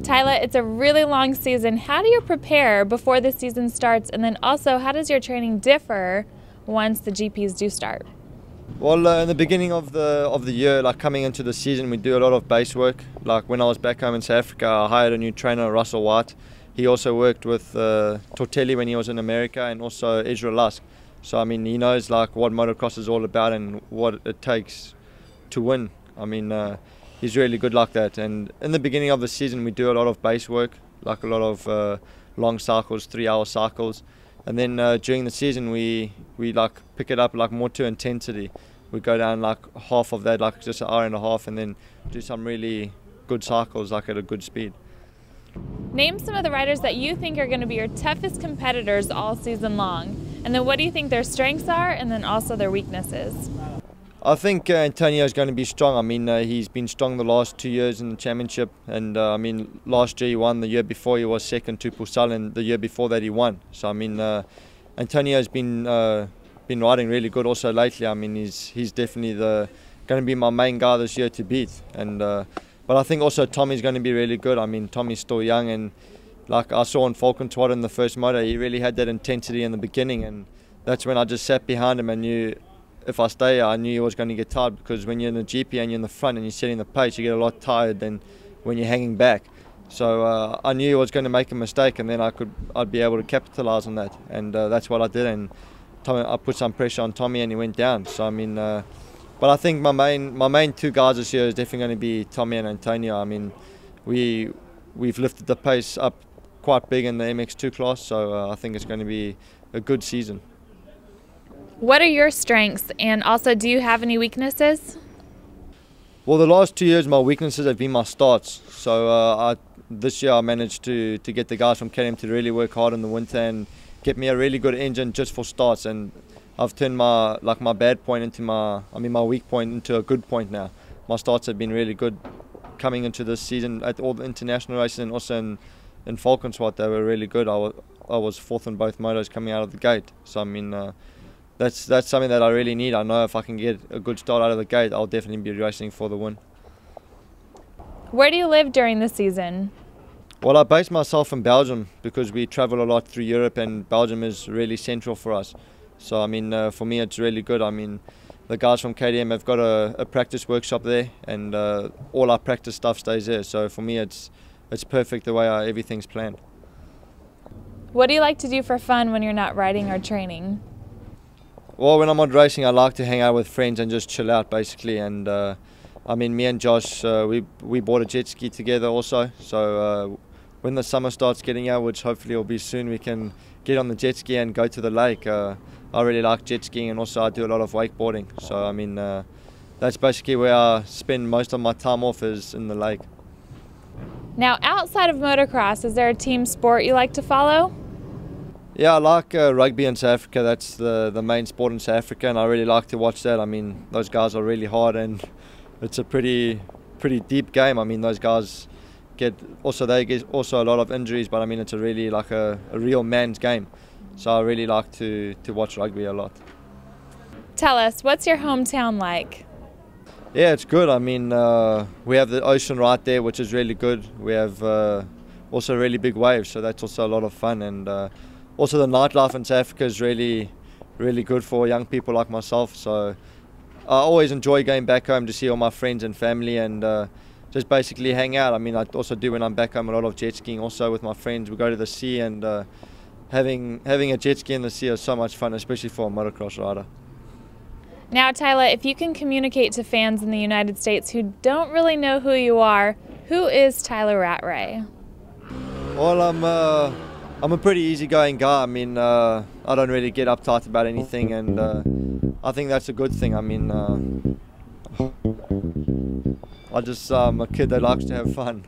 Tyla, it's a really long season. How do you prepare before the season starts? And then also, how does your training differ once the GPs do start? Well, in the beginning of the year, like coming into the season, we do a lot of base work. Like when I was back home in South Africa, I hired a new trainer, Russell White. He also worked with Tortelli when he was in America, and also Ezra Lusk. So I mean, he knows like what motocross is all about and what it takes to win. I mean, he's really good like that. And in the beginning of the season, we do a lot of base work, like a lot of long cycles, 3-hour cycles. And then during the season, we like pick it up like more to intensity. We go down like half of that, like just an hour and a half, and then do some really good cycles, like at a good speed. Name some of the riders that you think are going to be your toughest competitors all season long. And then what do you think their strengths are, and then also their weaknesses? I think Antonio is going to be strong. I mean, he's been strong the last 2 years in the championship, and I mean, last year he won. The year before he was second to Pusal, and the year before that he won. So I mean, Antonio's been riding really good also lately. I mean, he's definitely going to be my main guy this year to beat. And but I think also Tommy's going to be really good. I mean, Tommy's still young, and like I saw in Falcon-Twad in the first moto, he really had that intensity in the beginning, and that's when I just sat behind him and knew if I stay here, I knew he was going to get tired, because when you're in the GP and you're in the front and you're setting the pace, you get a lot tired than when you're hanging back. So I knew he was going to make a mistake, and then I'd be able to capitalize on that, and that's what I did. And I put some pressure on Tommy, and he went down. So I mean, but I think my main two guys this year is definitely going to be Tommy and Antonio. I mean, we've lifted the pace up quite big in the MX2 class, so I think it's going to be a good season. What are your strengths, and also do you have any weaknesses? Well, the last 2 years my weaknesses have been my starts. So this year I managed to get the guys from KTM to really work hard in the winter and get me a really good engine just for starts, and I've turned my bad point into my weak point into a good point now. My starts have been really good coming into this season at all the international races, and also in Falcon-Twad they were really good. I was fourth in both motos coming out of the gate. So I mean, that's something that I really need. I know if I can get a good start out of the gate, I'll definitely be racing for the win. Where do you live during the season? Well, I base myself in Belgium because we travel a lot through Europe, and Belgium is really central for us. So I mean, for me it's really good. I mean, the guys from KTM have got a practice workshop there, and all our practice stuff stays there. So for me it's perfect the way everything's planned. What do you like to do for fun when you're not riding or training? Well, when I'm not racing, I like to hang out with friends and just chill out, basically. And I mean, me and Josh, we bought a jet ski together also. So when the summer starts getting out, which hopefully will be soon, we can get on the jet ski and go to the lake. I really like jet skiing, and also I do a lot of wakeboarding. So I mean, that's basically where I spend most of my time off, is in the lake. Now, outside of motocross, is there a team sport you like to follow? Yeah, I like rugby in South Africa. That's the main sport in South Africa, and I really like to watch that. I mean, those guys are really hard, and it's a pretty deep game. I mean, those guys get a lot of injuries, but I mean, it's a really like a real man's game. So I really like to watch rugby a lot. Tell us, what's your hometown like? Yeah, it's good. I mean, we have the ocean right there, which is really good. We have also really big waves, so that's also a lot of fun. And also the nightlife in South Africa is really good for young people like myself. So I always enjoy going back home to see all my friends and family, and just basically hang out. I mean, I also do when I'm back home a lot of jet skiing also with my friends. We go to the sea, and having a jet ski in the sea is so much fun, especially for a motocross rider. Now, Tyla, if you can communicate to fans in the United States who don't really know who you are, who is Tyla Rattray? Well, I'm a pretty easygoing guy. I mean, I don't really get uptight about anything, and I think that's a good thing. I mean, I'm a kid that likes to have fun.